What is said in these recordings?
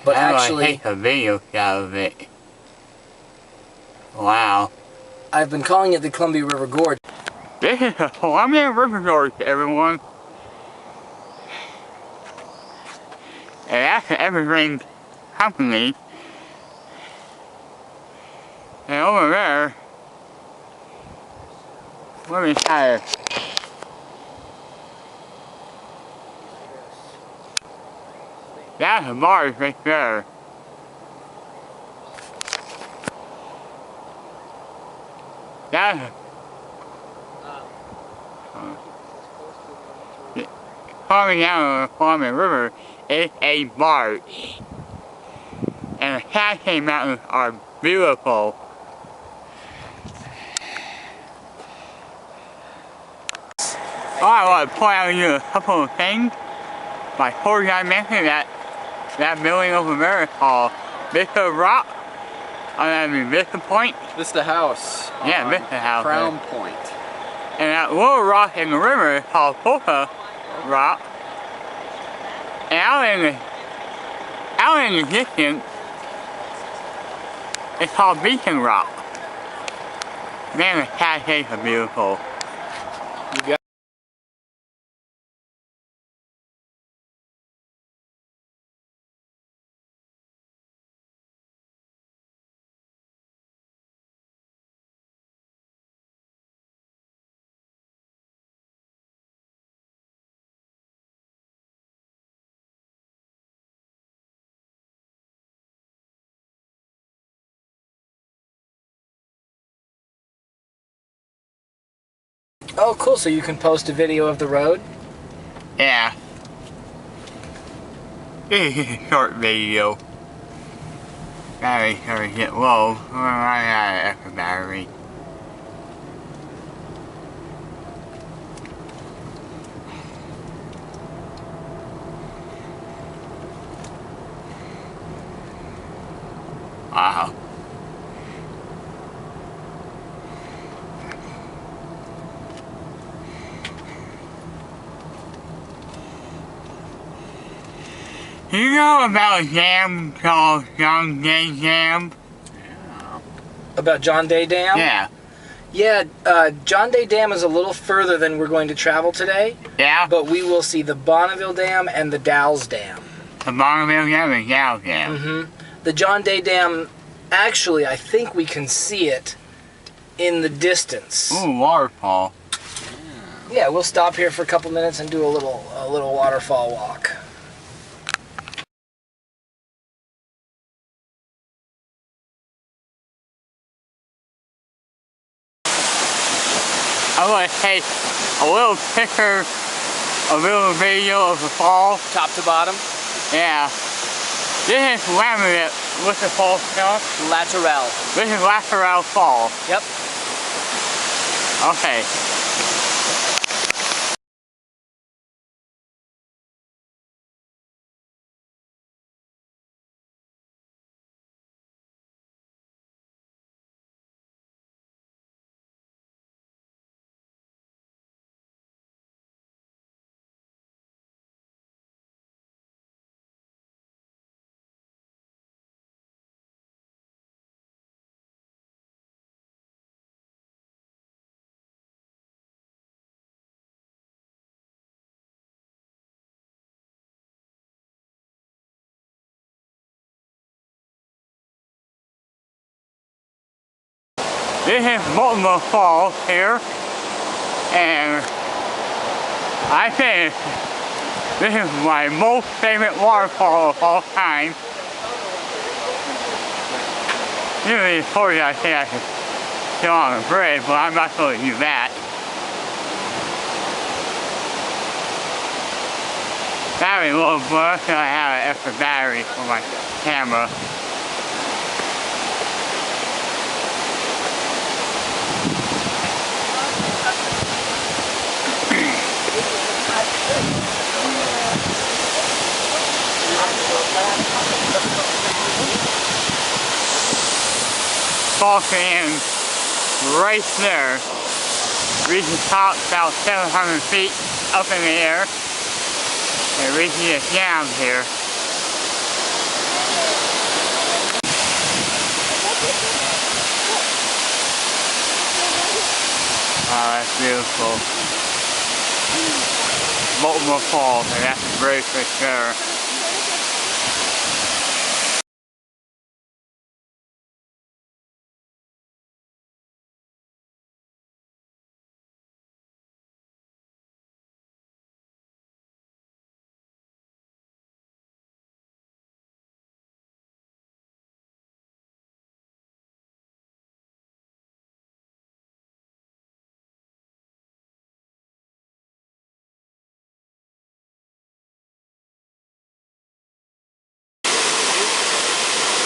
But I'm actually, gonna take a video out of it. Wow. I've been calling it the Columbia River Gorge. This is the Columbia River Gorge, everyone. And that's the Evergreen Company. And over there, let me try it. That's the bars right there. That's coming down the Columbia River is a barge. And the Cascades Mountains are beautiful. I want to point out to you a couple of things. My tour guide mentioned that building over there is called Vista Rock. I mean Vista Point. Vista House. Yeah, Vista House. Crown Point. And that little rock in the river is called Polka Rock. And out in the distance, it's called Beacon Rock. Man, the Cascades are beautiful. You got Oh, cool. So you can post a video of the road? Yeah. This is a short video. Gotta get low. We're running out of extra battery. Wow. You know about a dam called Dalles Dam? yeah. About John Day Dam? Yeah. Yeah, John Day Dam is a little further than we're going to travel today. Yeah? But we will see the Bonneville Dam and the Dalles Dam. The Bonneville Dam and Dalles Dam. Mm-hmm. The John Day Dam, actually, I think we can see it in the distance. Ooh, waterfall. Yeah, we'll stop here for a couple minutes and do a little waterfall walk. I want to take a little picture, a little video of the fall. Top to bottom? Yeah. This is laminate. What's the fall called? Latourell. This is Latourell Falls. Yep. Okay. This is Multnomah Falls here, and I think this is my most favorite waterfall of all time. Usually, of course, I think I could get on a bridge, but I'm not going to do that. Battery low, but I have an extra battery for my camera. Fall in right there. Reaching the top about 700 feet up in the air. And reaching it down here. Oh, that's beautiful. Multnomah Falls, and that's the bridge right there.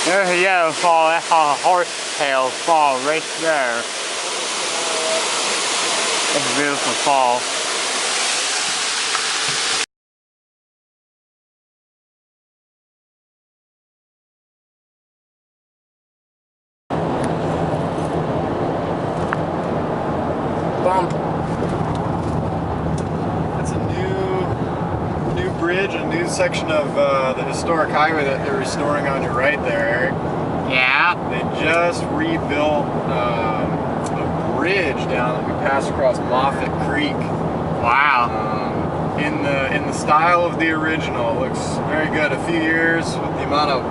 There's a yellow fall, that's called a horsetail fall right there. It's a beautiful fall. Bump. That's a new bridge, a new section of the historic highway that they're restoring on your right there, Eric. Yeah? They just rebuilt a bridge down that we passed across Moffett Creek. Wow. In the style of the original. It looks very good. A few years with the amount of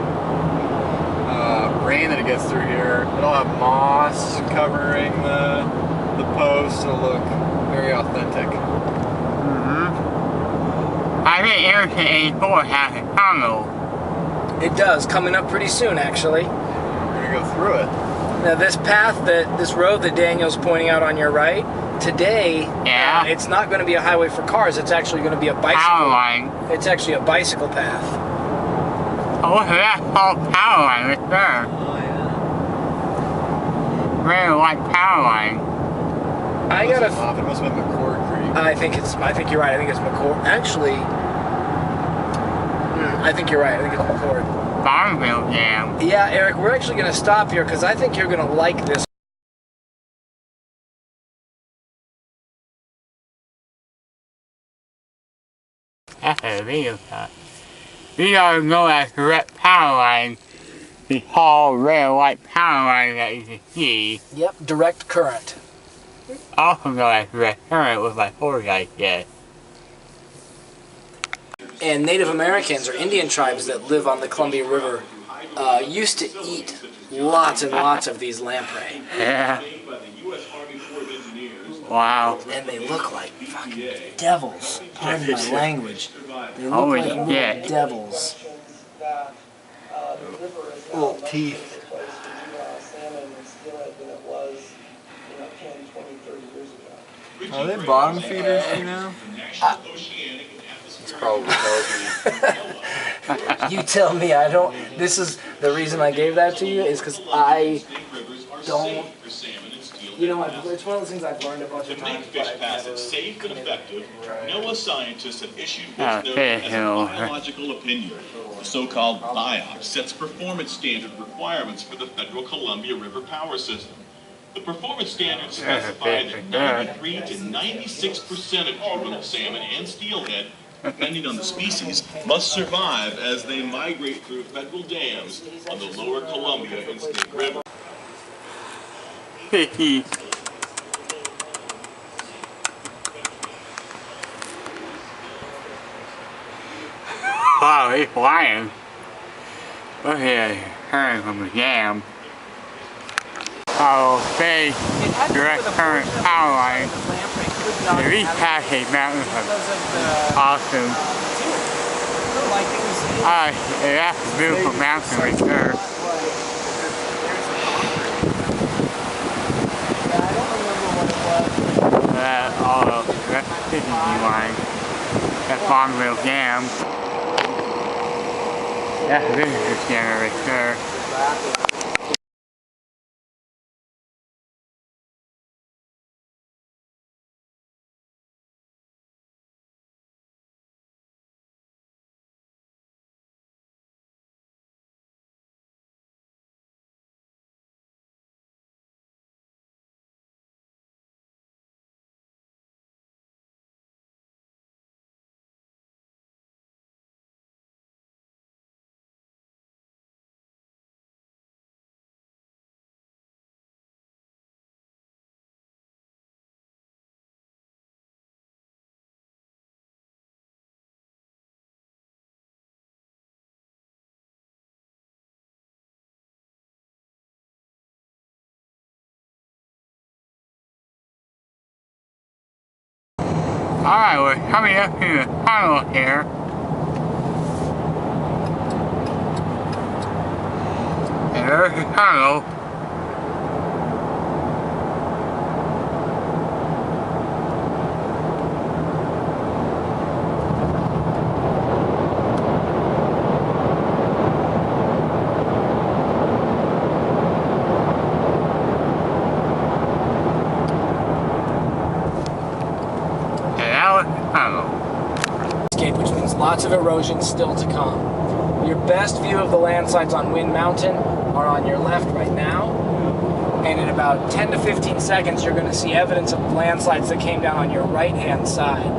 rain that it gets through here, it'll have moss covering the posts. It'll look very authentic. I think Interstate 84 has a tunnel. It does, coming up pretty soon, actually. We're gonna go through it. Now this path, this road that Daniel's pointing out on your right, today, Yeah. it's not going to be a highway for cars. It's actually going to be a bicycle. Power line. It's actually a bicycle path. Oh, what's that called? Power line right there. Oh yeah. Very white power line. I gotta. It must have been McCord Creek. I think you're right. I think it's McCord. Actually, I think you're right. I think it's McCord. Bonneville Dam. Yeah, Eric, we're actually going to stop here because I think you're going to like this. That's a video shot. These are known as direct power lines. The tall, red, white power line that you can see. Yep, direct current. Also known as direct current with my foresight, yes. And Native Americans or Indian tribes that live on the Columbia River used to eat lots and lots of these lamprey. Yeah. Wow. And they look like fucking devils. Pardon my language. They look Holy like little shit. devils. Little teeth. Are they bottom feeders, you know? This probably tells me. You tell me. I don't. This is the reason I gave that to you is because I don't. You know, it's one of those things I've learned a bunch of To make times. fish but I've passage never safe and effective, Right. NOAA scientists have issued Oh, what's known fish, as you a know. biological opinion. The so-called BIOP sets performance standard requirements for the federal Columbia River power system. The performance standards specify that 93 to 96% of juvenile salmon and steelhead, depending on the species, must survive as they migrate through federal dams on the lower Columbia and Snake River. Wow, he's flying. Look at it, turning from the dam. Oh, say direct current power line. The East Cascades Mountains are awesome. That's a beautiful mountain right there. That's the city line. That's Bonneville Dam. That's the visitor center right there. Alright, we're coming up to the tunnel here. And there's the tunnel. Which means lots of erosion still to come. Your best view of the landslides on Wind Mountain are on your left right now, and in about 10 to 15 seconds you're going to see evidence of landslides that came down on your right hand side.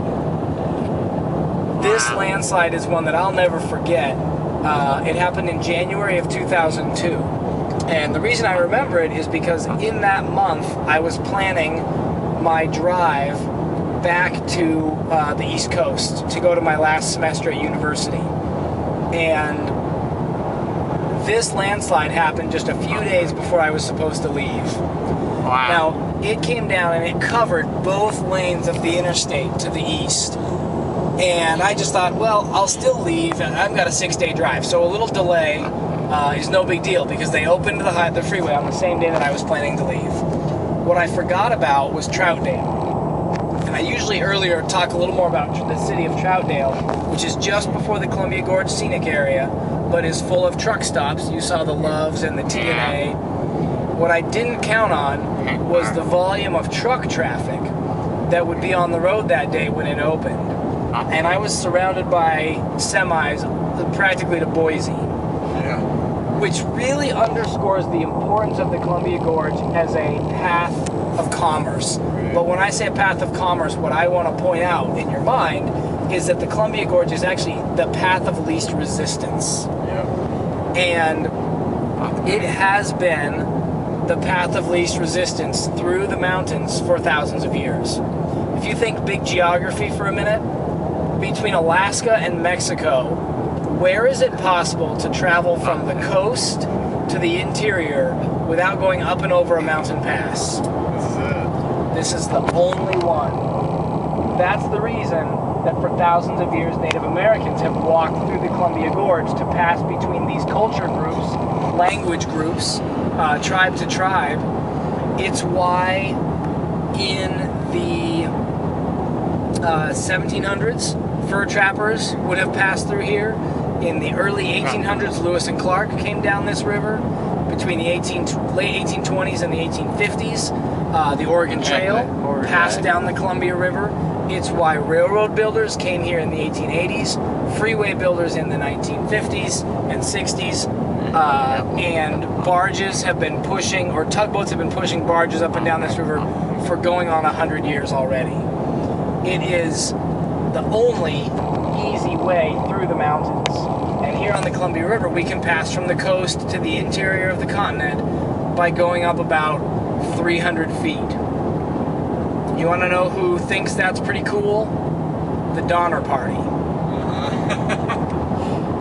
This landslide is one that I'll never forget. It happened in January of 2002, and the reason I remember it is because in that month I was planning my drive back to the East Coast to go to my last semester at university. And this landslide happened just a few days before I was supposed to leave. Wow. Now, it came down and it covered both lanes of the interstate to the east. And I just thought, well, I'll still leave. I've got a 6-day drive, so a little delay is no big deal because they opened the freeway on the same day that I was planning to leave. What I forgot about was Troutdale. And I usually earlier talk a little more about the city of Troutdale, which is just before the Columbia Gorge scenic area, but is full of truck stops. You saw the Loves and the T&A. What I didn't count on was the volume of truck traffic that would be on the road that day when it opened. And I was surrounded by semis practically to Boise. Yeah. Which really underscores the importance of the Columbia Gorge as a path of commerce. But when I say a path of commerce, what I want to point out in your mind is that the Columbia Gorge is actually the path of least resistance. Yeah. And it has been the path of least resistance through the mountains for thousands of years. If you think big geography for a minute, between Alaska and Mexico, where is it possible to travel from the coast to the interior without going up and over a mountain pass? This is it. This is the only one. That's the reason that for thousands of years Native Americans have walked through the Columbia Gorge to pass between these culture groups, language groups, tribe to tribe. It's why in the 1700s, fur trappers would have passed through here. In the early 1800s, Lewis and Clark came down this river. Between the late 1820s and the 1850s, the Oregon Trail passed down the Columbia River. It's why railroad builders came here in the 1880s, freeway builders in the 1950s and 60s, and barges have been pushing, or tugboats have been pushing barges up and down this river for going on 100 years already. It is the only easy way through the mountains. And here on the Columbia River, we can pass from the coast to the interior of the continent by going up about 300 feet. You want to know who thinks that's pretty cool? The Donner Party.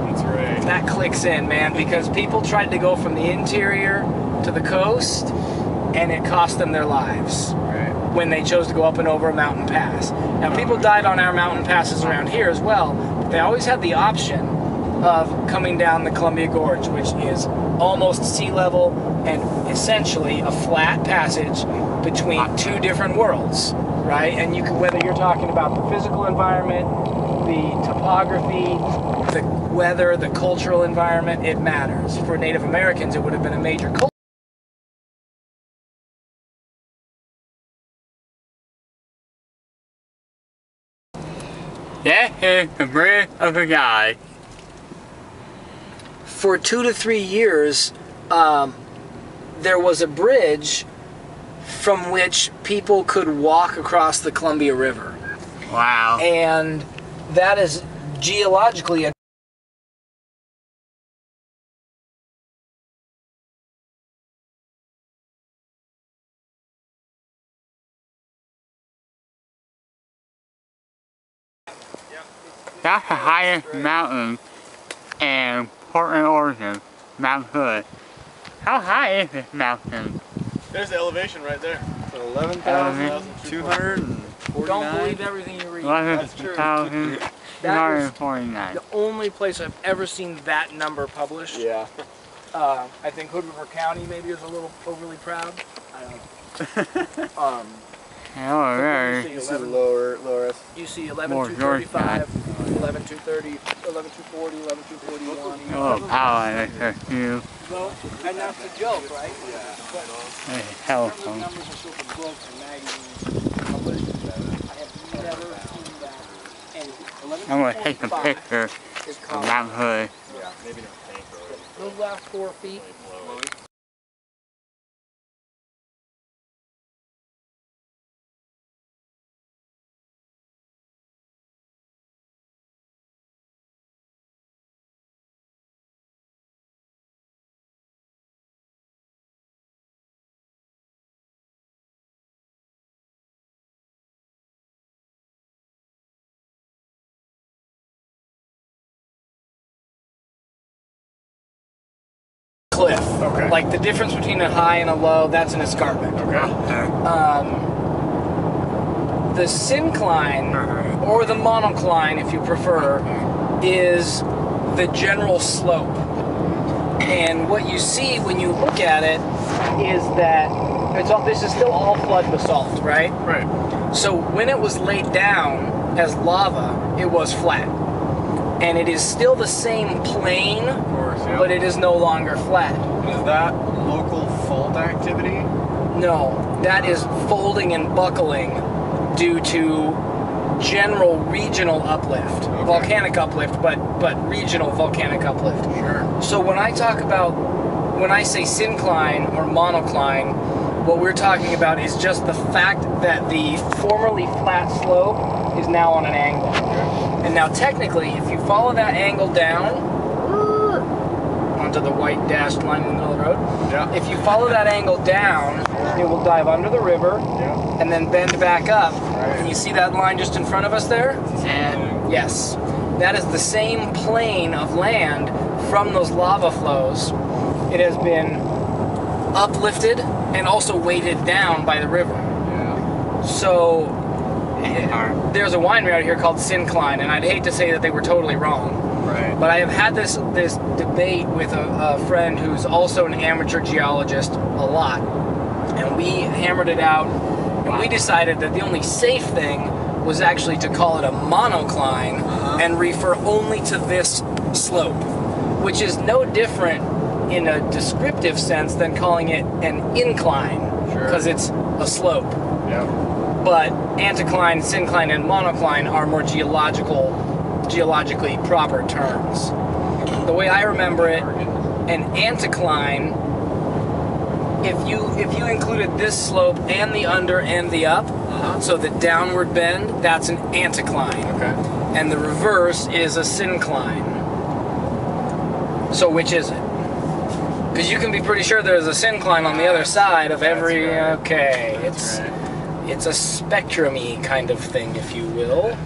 That's right. That clicks in, man, because people tried to go from the interior to the coast, and it cost them their lives. Right. When they chose to go up and over a mountain pass. Now, people died on our mountain passes around here as well, but they always had the option of coming down the Columbia Gorge, which is almost sea level and essentially a flat passage between two different worlds, right? And you can, whether you're talking about the physical environment, the topography, the weather, the cultural environment, it matters. For Native Americans, it would have been a major culture. That is the bridge of the guy. For 2 to 3 years, there was a bridge from which people could walk across the Columbia River. Wow. And that is geologically a That's the highest mountain in Portland, Oregon, Mount Hood. How high is this mountain? There's the elevation right there. 11,200. Don't believe everything you read. 11,249. The only place I've ever seen that number published. Yeah. I think Hood River County maybe is a little overly proud. I don't know. Oh, there. You see lower. You see 11,235, 11,230, 11,240, 11,241. Oh, power, that's a few. Well, and that's a joke, right? Yeah. But Hey, those telephone. numbers are still from books and magazines published. I have never seen that anywhere. I'm gonna take a picture Is of common. Mount Hood. Yeah, maybe not tank road. Those last 4 feet. Cliff. Okay. Like the difference between a high and a low, that's an escarpment. Okay. The syncline, or the monocline if you prefer, is the general slope. And what you see when you look at it is that this is still all flood basalt, right? Right. So when it was laid down as lava, it was flat. And it is still the same plane, Of course, yeah. but it is no longer flat. Is that local fault activity? No, that is folding and buckling due to general regional uplift. Okay. Volcanic uplift, but regional volcanic uplift. Sure. So when I say syncline or monocline, what we're talking about is just the fact that the formerly flat slope is now on an angle. And now technically, if you follow that angle down onto the white dashed line in the middle of the road, Yeah. if you follow that angle down, it will dive under the river Yeah. and then bend back up. Right. And you see that line just in front of us there? And yes, that is the same plane of land from those lava flows. It has been uplifted and also weighted down by the river. Yeah. So there's a winery out here called Syncline, and I'd hate to say that they were totally wrong. Right. But I have had this debate with a friend who's also an amateur geologist a lot. And we hammered it out, and we decided that the only safe thing was actually to call it a monocline and refer only to this slope, which is no different in a descriptive sense than calling it an incline, Sure. because it's a slope. Yeah. But anticline, syncline, and monocline are more geologically proper terms. The way I remember it, an anticline, if you included this slope and the under and the up, so the downward bend, that's an anticline. Okay. And the reverse is a syncline. So which is it? Because you can be pretty sure there's a syncline on the other side of every. right. Okay, That's right. it's a spectrum-y kind of thing, if you will.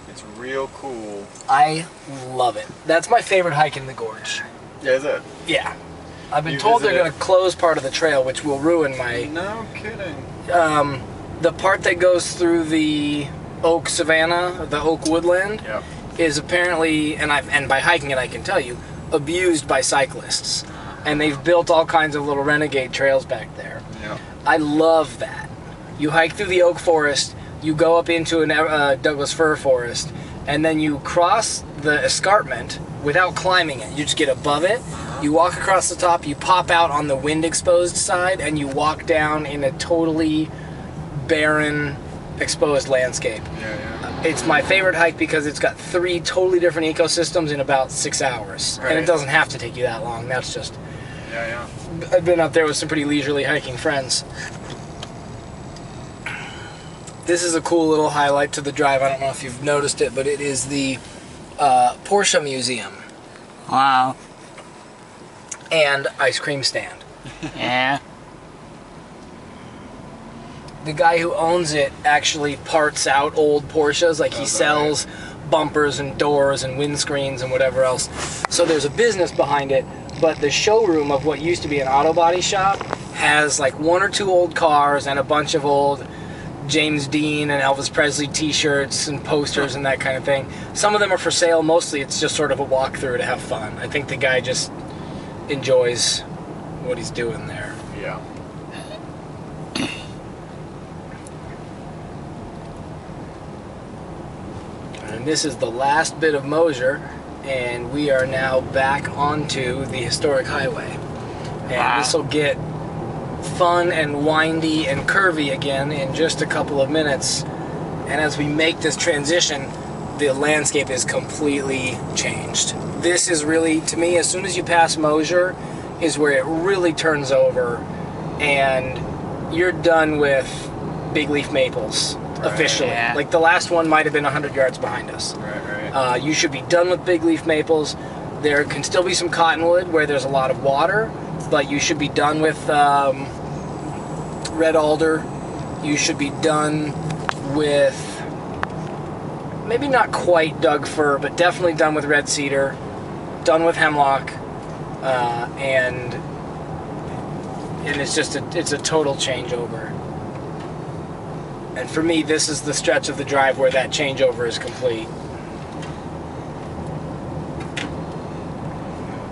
It's real cool. I love it. That's my favorite hike in the gorge. Yeah, is it? Yeah. I've been You told they're visit going to close part of the trail, which will ruin my... No kidding. The part that goes through the oak savanna, the oak woodland, Yep. is apparently, and by hiking it I can tell you, abused by cyclists. And they've built all kinds of little renegade trails back there. Yep. I love that. You hike through the oak forest, you go up into an Douglas fir forest, and then you cross the escarpment without climbing it. You just get above it, you walk across the top, you pop out on the wind-exposed side, and you walk down in a totally barren, exposed landscape. Yeah, yeah. It's my favorite hike because it's got 3 totally different ecosystems in about 6 hours. And it Right. doesn't have to take you that long. That's just... Yeah, yeah. I've been up there with some pretty leisurely hiking friends. This is a cool little highlight to the drive. I don't know if you've noticed it, but it is the Porsche Museum Wow. and ice cream stand. Yeah. The guy who owns it actually parts out old Porsches. Like he sells bumpers and doors and windscreens and whatever else. So there's a business behind it, but the showroom of what used to be an auto body shop has like one or two old cars and a bunch of old James Dean and Elvis Presley t-shirts and posters and that kind of thing. Some of them are for sale. Mostly it's just sort of a walkthrough to have fun. I think the guy just enjoys what he's doing there. Yeah. And this is the last bit of Mosier, and we are now back onto the historic highway. And this will get fun and windy and curvy again in just a couple of minutes. And as we make this transition, the landscape is completely changed. This is really, to me, as soon as you pass Mosier, is where it really turns over, and you're done with big leaf maples officially. Yeah. Like the last one might have been 100 yards behind us. Right. You should be done with big leaf maples. There can still be some cottonwood where there's a lot of water, but you should be done with red alder. You should be done with maybe not quite Doug fir, but definitely done with red cedar, done with hemlock, and it's just it's a total changeover. And for me, this is the stretch of the drive where that changeover is complete.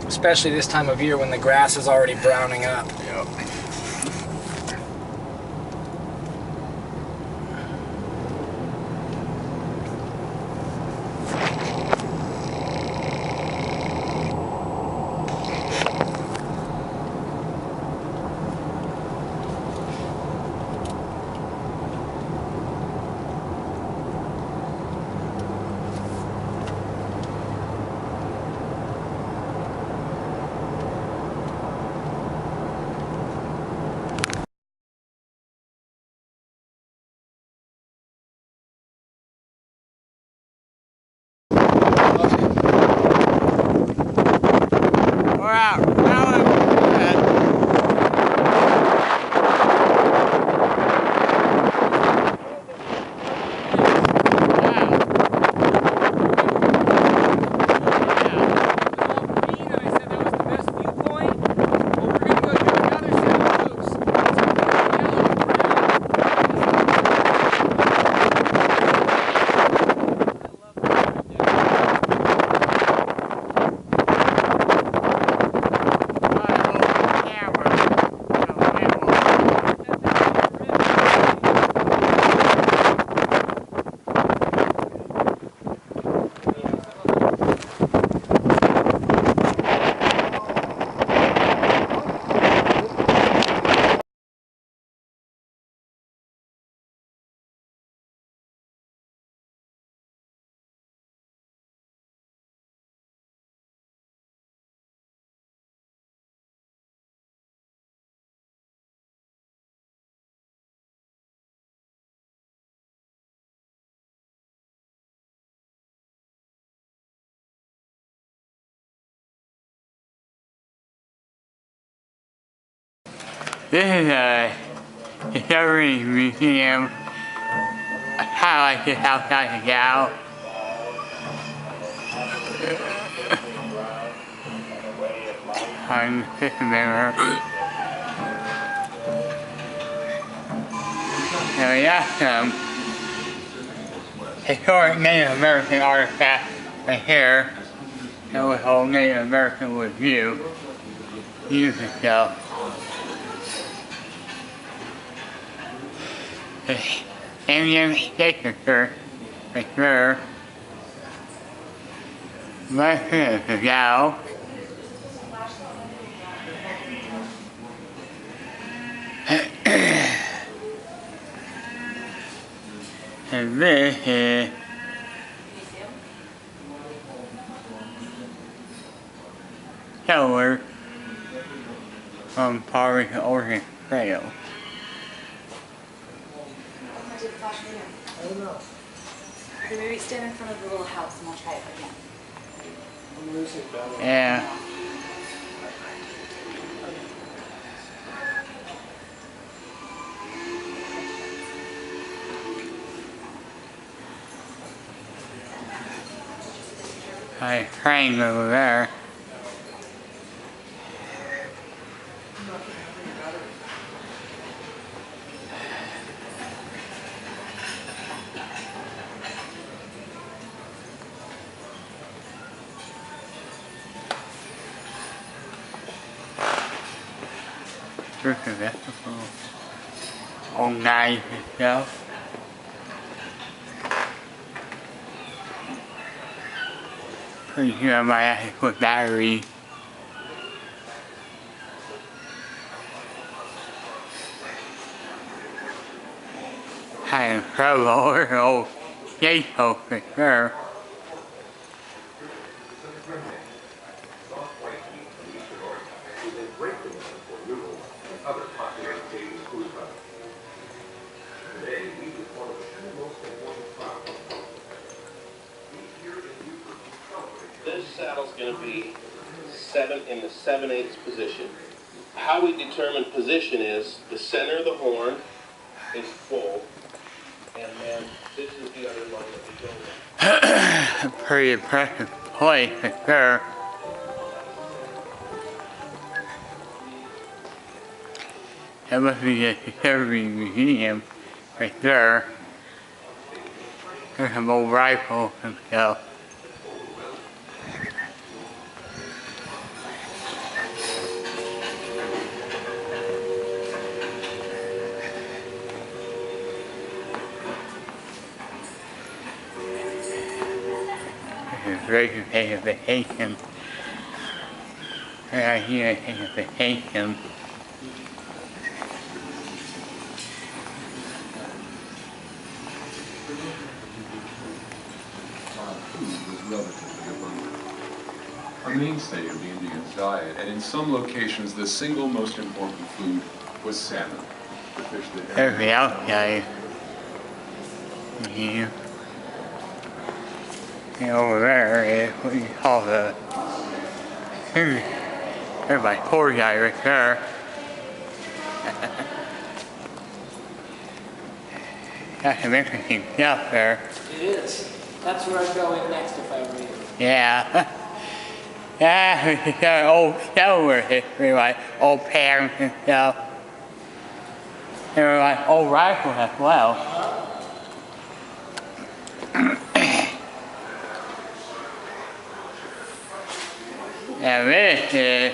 Especially this time of year when the grass is already browning up. Yep. We're out. This is a Discovery Museum. I kind of like this outside the Dalles. On the River. So we got some historic Native American artifacts right here. That was all Native American would use and stuff. The Indian signature right there. Right here is the Dalles. And this is Keller from Park Oregon Trail. I don't know. Maybe stand in front of the little house and I'll try it again. I'm losing battle. Yeah. I train over there. fruit and vegetables. All nice and stuff. Pretty sure I might have to put battery. Having trouble over the old gate-post for sure. This saddle's going to be in the 7/8 position. How we determine position is the center of the horn is full, and then this is the other one that we go with. Pretty impressive place for sure. That must be the History Museum right there. There's some old rifles and stuff. This is great to take a vacation. Great idea to take a vacation. A mainstay of the Indians' diet, and in some locations the single most important food was salmon, the fish that There's the outside. Yeah. And over there is what you call the... There's my poor guy right there. That's some interesting stuff there. It is. That's where I'd go in next if I were you. Yeah. Yeah, it's got old silver history, like old pans and stuff. There were like old rifles as well. And this is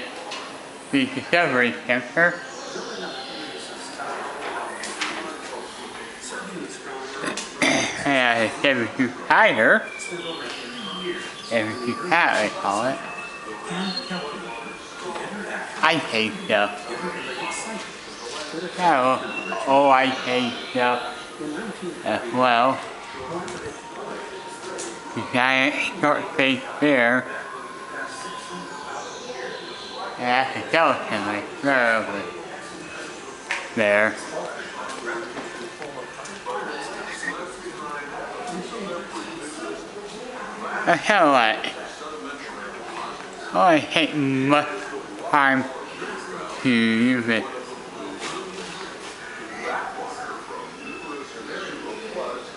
the Discovery Center. And it's 72 Tiger. 72 Cat, they call it. Ice age stuff. Oh, old ice age stuff as well. The giant short face bear. And that's a skeleton right there over there. I tell you what, it only takes much time to use it.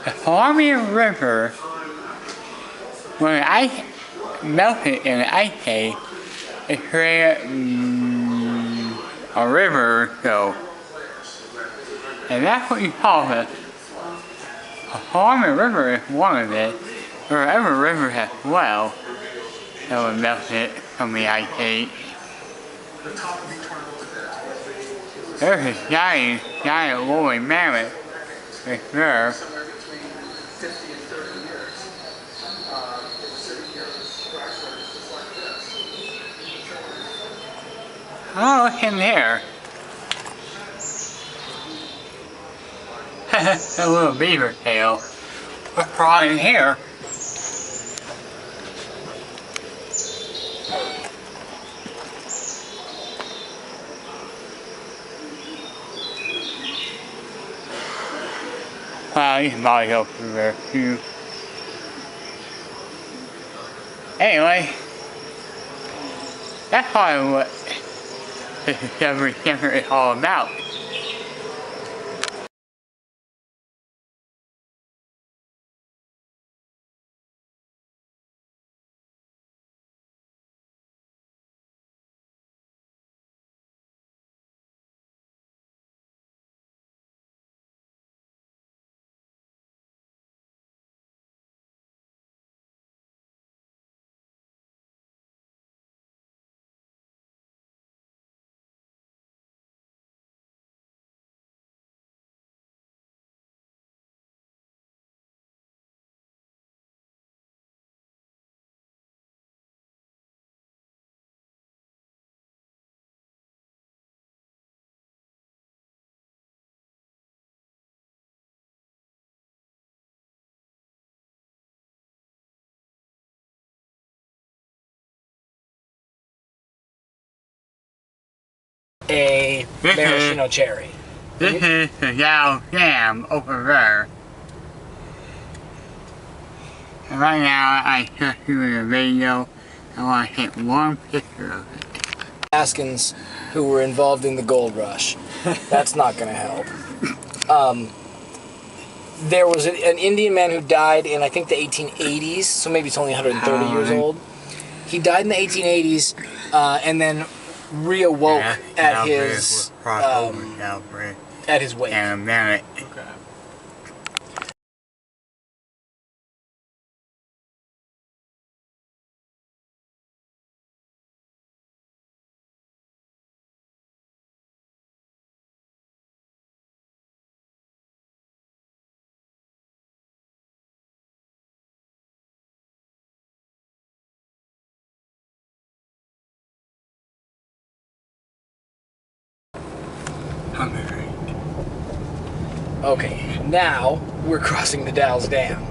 The Columbia River, when the ice melted in the ice age, it created a river or so. And that's what you call it. The Columbia River is one of it. Or every river as well that was melted from the ice age. There's a giant woolly mammoth right there. Oh, look in there. A little beaver tail. What's crawling in here? Wow, you can probably go through there too. Anyway, that's probably what this Discovery Center is all about. maraschino cherry. This is the Dalles Dam over there. And right now, I just doing a video. I want to take one picture of it. Alaskans who were involved in the gold rush. That's not going to help. There was an Indian man who died in, I think, the 1880s, so maybe it's only 130 years old. He died in the 1880s and then reawoke at his wake. And then it. Okay. Okay, now we're crossing the Dalles Dam.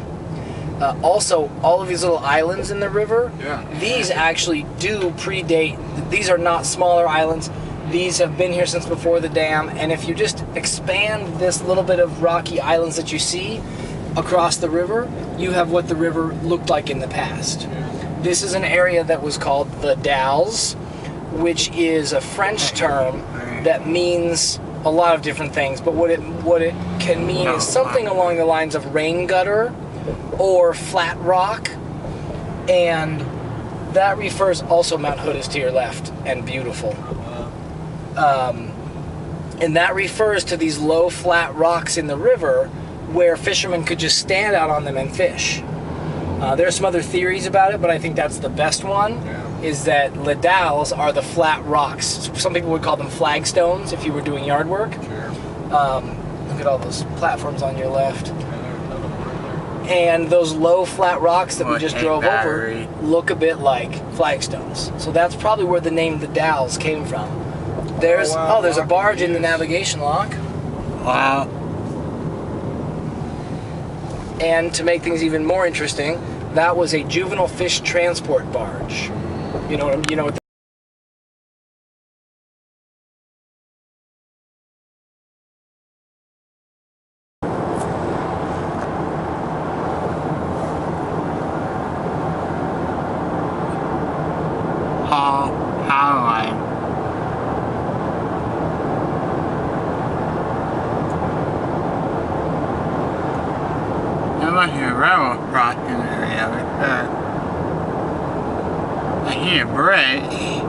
Also, all of these little islands in the river, these actually do predate. These are not smaller islands. These have been here since before the dam, and if you just expand this little bit of rocky islands that you see across the river, you have what the river looked like in the past. This is an area that was called the Dalles, which is a French term that means a lot of different things, but what it can mean is something along the lines of rain gutter or flat rock, and that refers also. Mount Hood is to your left and beautiful, and that refers to these low flat rocks in the river where fishermen could just stand out on them and fish. There are some other theories about it, but I think that's the best one. Is that Les Dalles are the flat rocks. Some people would call them flagstones if you were doing yard work. Look at all those platforms on your left. And those low flat rocks that we just drove over look a bit like flagstones. So that's probably where the name the Dalles came from. There's there's a barge in the navigation lock. Wow. And to make things even more interesting, that was a juvenile fish transport barge. You know what There must be a railroad crossing area right there. I see a bridge.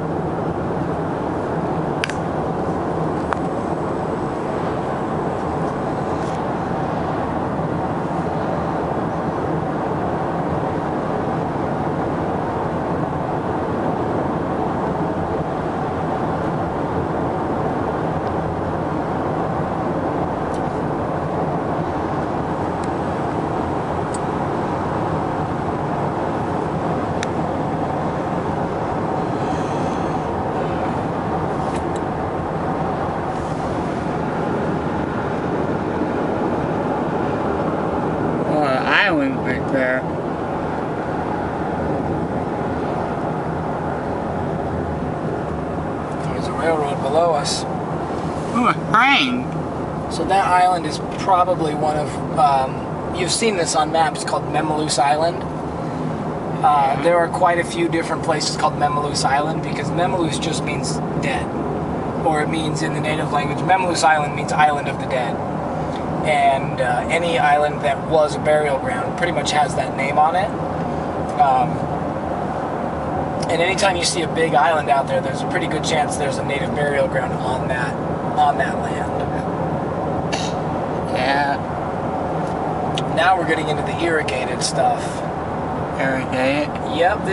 Island right there. There's a railroad below us. Ooh, a train. So that island is probably one of, you've seen this on maps, called Memaloose Island. There are quite a few different places called Memaloose Island because Memaloose just means dead. Or it means in the native language, Memaloose Island means island of the dead. And any island that was a burial ground pretty much has that name on it. And anytime you see a big island out there, there's a pretty good chance there's a native burial ground on that land. Yeah. Now we're getting into the irrigated stuff. Irrigated? Yep,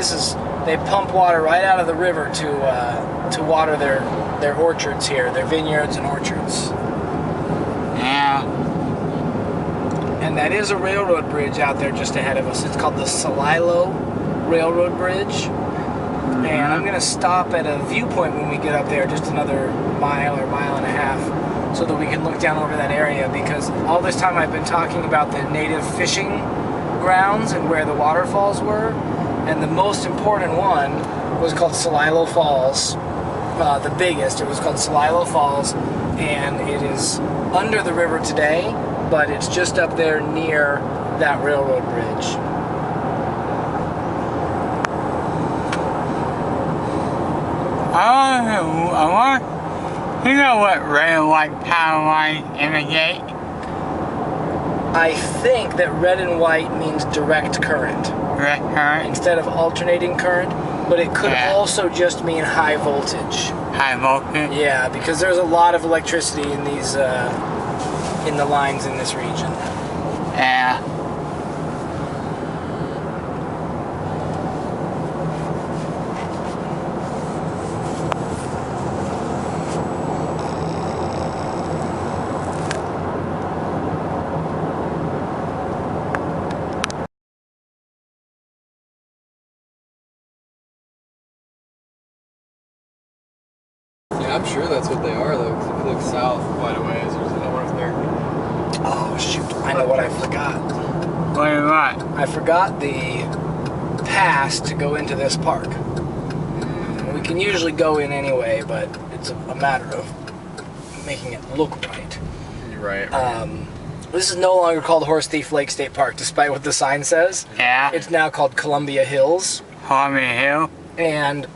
they pump water right out of the river to water their orchards here, their vineyards and orchards. Yeah. And that is a railroad bridge out there just ahead of us. It's called the Celilo Railroad Bridge. And I'm going to stop at a viewpoint when we get up there, just another mile or mile and a half, so that we can look down over that area, because all this time I've been talking about the native fishing grounds and where the waterfalls were, and the most important one was called Latourell Falls, the biggest. It was called Latourell Falls, and it is under the river today, but it's just up there near that railroad bridge. You know what red and white power lines indicate? I think that red and white means direct current Direct current? instead of alternating current, but it could also just mean high voltage. High voltage? Yeah, because there's a lot of electricity in these, in the lines in this region. Yeah. Yeah, I'm sure that's what they are though, because if you look south quite a ways, there's no one if they're... Oh shoot, I know what I forgot. What is what? I forgot the pass to go into this park. We can usually go in anyway, but it's a matter of making it look right. You're right. This is no longer called Horse Thief Lake State Park, despite what the sign says. Yeah. It's now called Columbia Hills. Columbia Hill? And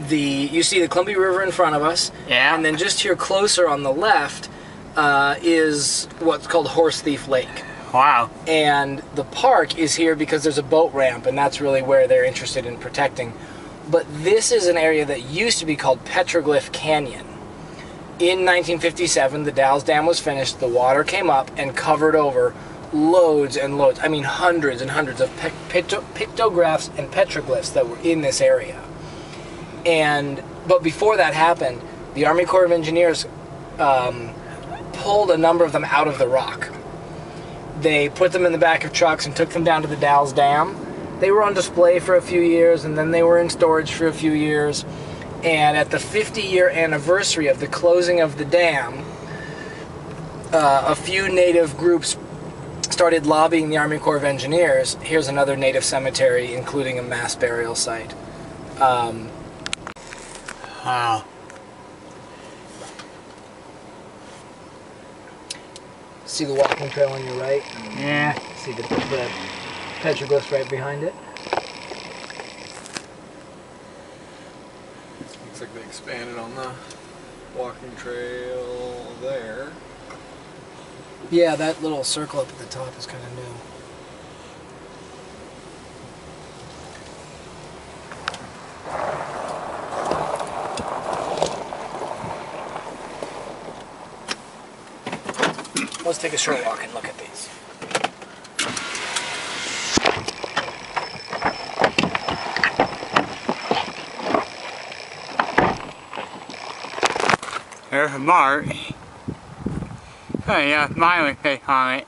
you see the Columbia River in front of us. Yeah. And then just here closer on the left is what's called Horse Thief Lake. Wow. And the park is here because there's a boat ramp, and that's really where they're interested in protecting. But this is an area that used to be called Petroglyph Canyon. In 1957, the Dalles Dam was finished, the water came up and covered over loads and loads, I mean hundreds and hundreds of pictographs and petroglyphs that were in this area. But before that happened, the Army Corps of Engineers pulled a number of them out of the rock. They put them in the back of trucks and took them down to the Dalles Dam. They were on display for a few years, and then they were in storage for a few years. And at the 50-year anniversary of the closing of the dam, a few native groups started lobbying the Army Corps of Engineers. Here's another native cemetery, including a mass burial site. Wow. See the walking trail on your right? Yeah. See the petroglyphs right behind it? Looks like they expanded on the walking trail there. Yeah, that little circle up at the top is kind of new. Let's take a short walk and look at these. There's a mark. Oh yeah, smiley face on it.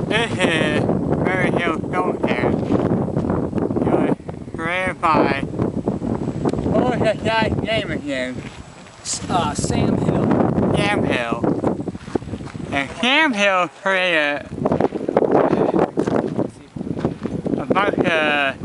This is Mary Hill Cemetery. It was created by, what was that guy's name again? Sam Hill. Sam Hill. And Sam Hill created a bunch of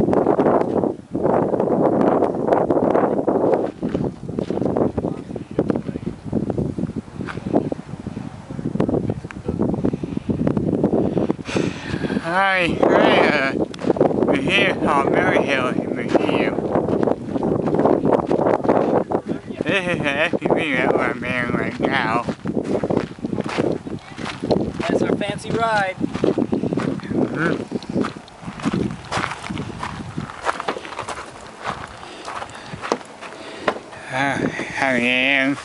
I created a museum called Mary Hill Museum. This is an SUV that we're in right now. That's our fancy ride. I am.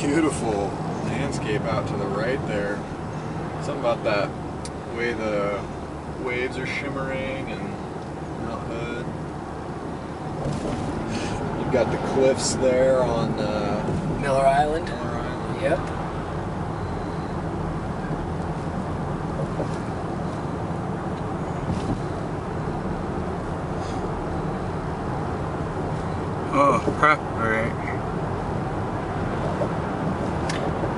beautiful landscape out to the right there. Something about that way the waves are shimmering and Mount Hood. You've got the cliffs there on Miller Island. Miller Island. Yep. Oh, perfect.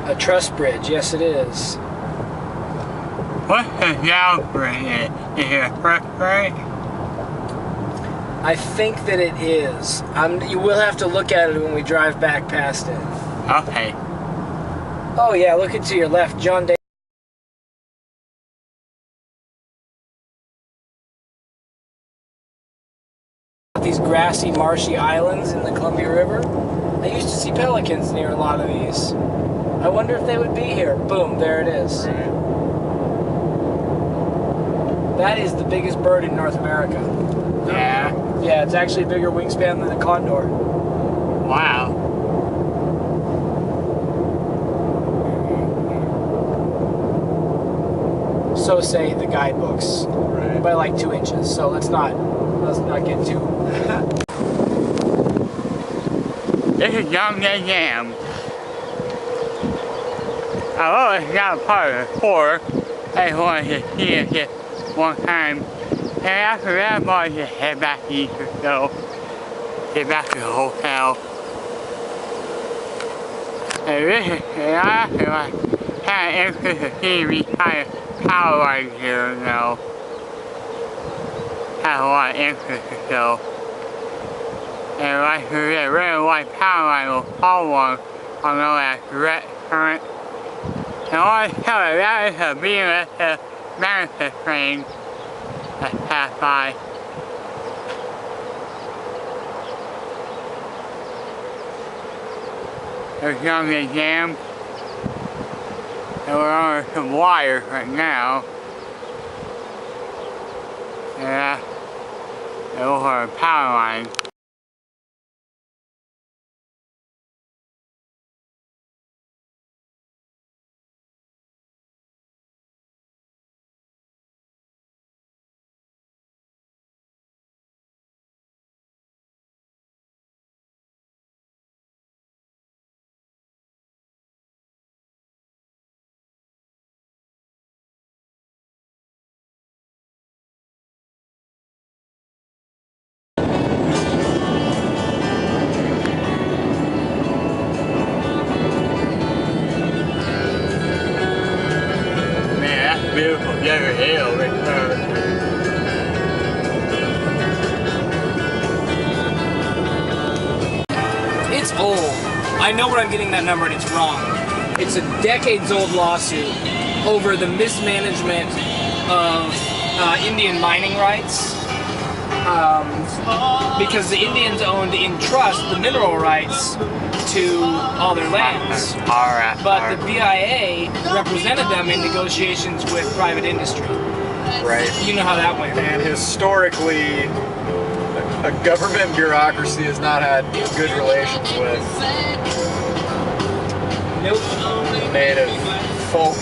A truss bridge, yes it is. What's the Dalles Bridge? Is it a first grade? I think that it is. You will have to look at it when we drive back past it. Okay. Oh yeah, look it to your left, John Day. These grassy, marshy islands in the Columbia River. I used to see pelicans near a lot of these. I wonder if they would be here. Boom, there it is. Right. That is the biggest bird in North America. Yeah. Yeah, it's actually a bigger wingspan than the condor. Wow. So say the guidebooks. Right. By like 2 inches. So let's not get too. This is Columbia Dam. I've always got a part of the tour. I just wanted to see it just one time. And after that, I'm going to head back east or so. Get back to the hotel. And this is, and I feel like kind of interested to see these kind of power lines here now. Have a lot of interest or so. And like I said, really white power line will follow on known as direct current. And all I tell you, that is a BMS manifest train that passed by. There's Columbia Dam. And we're under some wires right now. Yeah. Those are power lines. Beautiful Jerry Hill right there. It's old. I know where I'm getting that number and it's wrong. It's a decades-old lawsuit over the mismanagement of Indian mining rights. Because the Indians owned in trust the mineral rights to all their lands. But the BIA represented them in negotiations with private industry. Right. You know how that went. And historically, a government bureaucracy has not had good relations with native folk.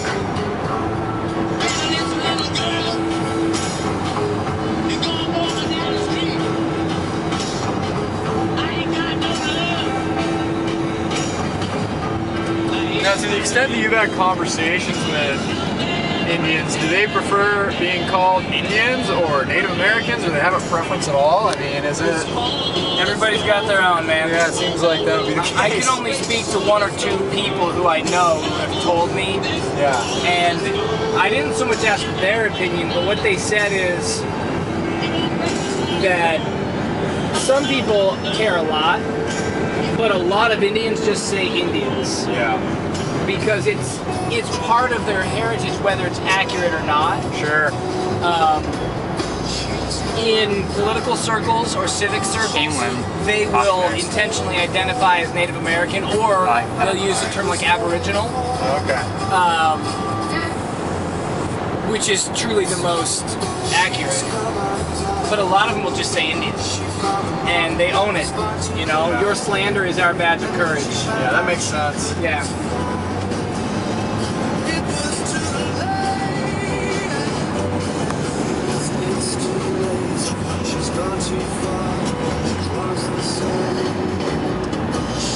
Now, to the extent that you've had conversations with Indians, do they prefer being called Indians or Native Americans, or they have a preference at all? I mean, is it... Everybody's got their own, man. Yeah, it seems like that would be the case. I can only speak to 1 or 2 people who I know who have told me. Yeah. And I didn't so much ask their opinion, but what they said is that some people care a lot, but a lot of Indians just say Indians. Yeah. Because it's part of their heritage, whether it's accurate or not. Sure. In political circles or civic circles, they will intentionally identify as Native American, or they'll use a term like Aboriginal. Okay. which is truly the most accurate. But a lot of them will just say Indian, and they own it. You know, your slander is our badge of courage. Yeah, that makes sense. Yeah.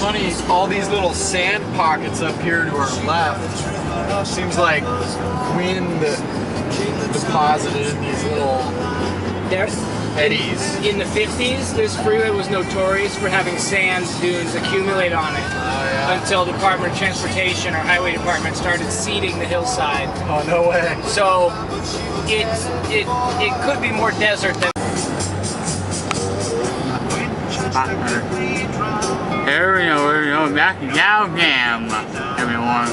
Funny, all these little sand pockets up here to our left. Seems like wind deposited in these little eddies. In the 50s, this freeway was notorious for having sand dunes accumulate on it until Department of Transportation or Highway Department started seeding the hillside. Oh, no way. So it could be more desert than. Here we go, back to Dalles Dam, everyone.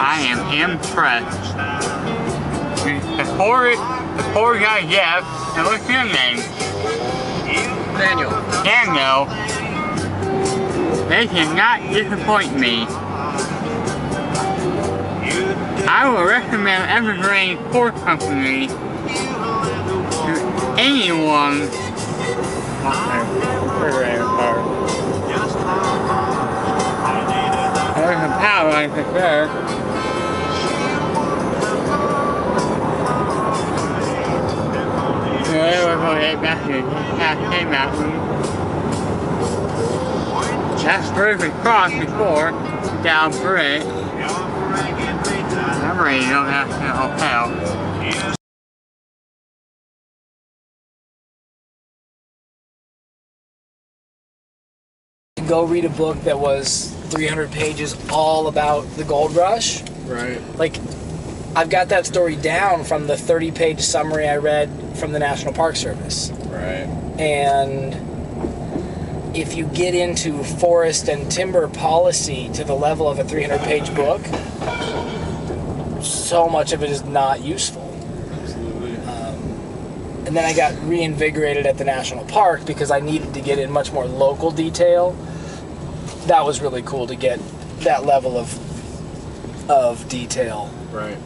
I am impressed. Before you got Jeff, and what's your name? Daniel. Daniel. They cannot disappoint me. I will recommend Evergreen Port Company to anyone. There's a power line for sure. So we're going to head back to Cascade Mountain. That's bridge we crossed before, Dalles Bridge. I'm ready to go back to the hotel. Go read a book that was 300 pages all about the gold rush. Right. Like, I've got that story down from the 30-page summary I read from the National Park Service. Right. And if you get into forest and timber policy to the level of a 300-page book, so much of it is not useful. Absolutely. And then I got reinvigorated at the national park because I needed to get in much more local detail. That was really cool to get that level of detail. Right.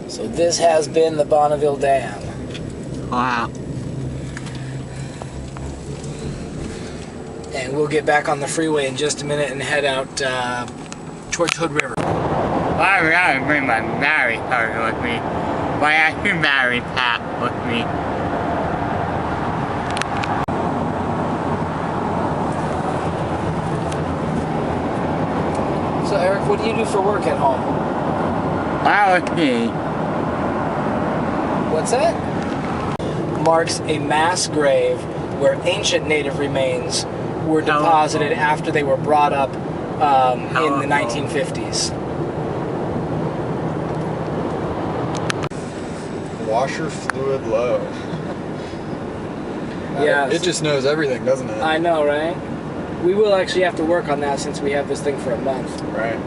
So this has been the Bonneville Dam. Wow. And we'll get back on the freeway in just a minute and head out towards Hood River. Why would I bring my battery charger with me? Why I have two battery packs with me? So Eric, what do you do for work at home? Biology. What's that? Marks a mass grave where ancient native remains were deposited after they were brought up in the 1950s. Washer fluid low. Yeah. It just knows everything, doesn't it? I know, right? We will actually have to work on that since we have this thing for a month. Right.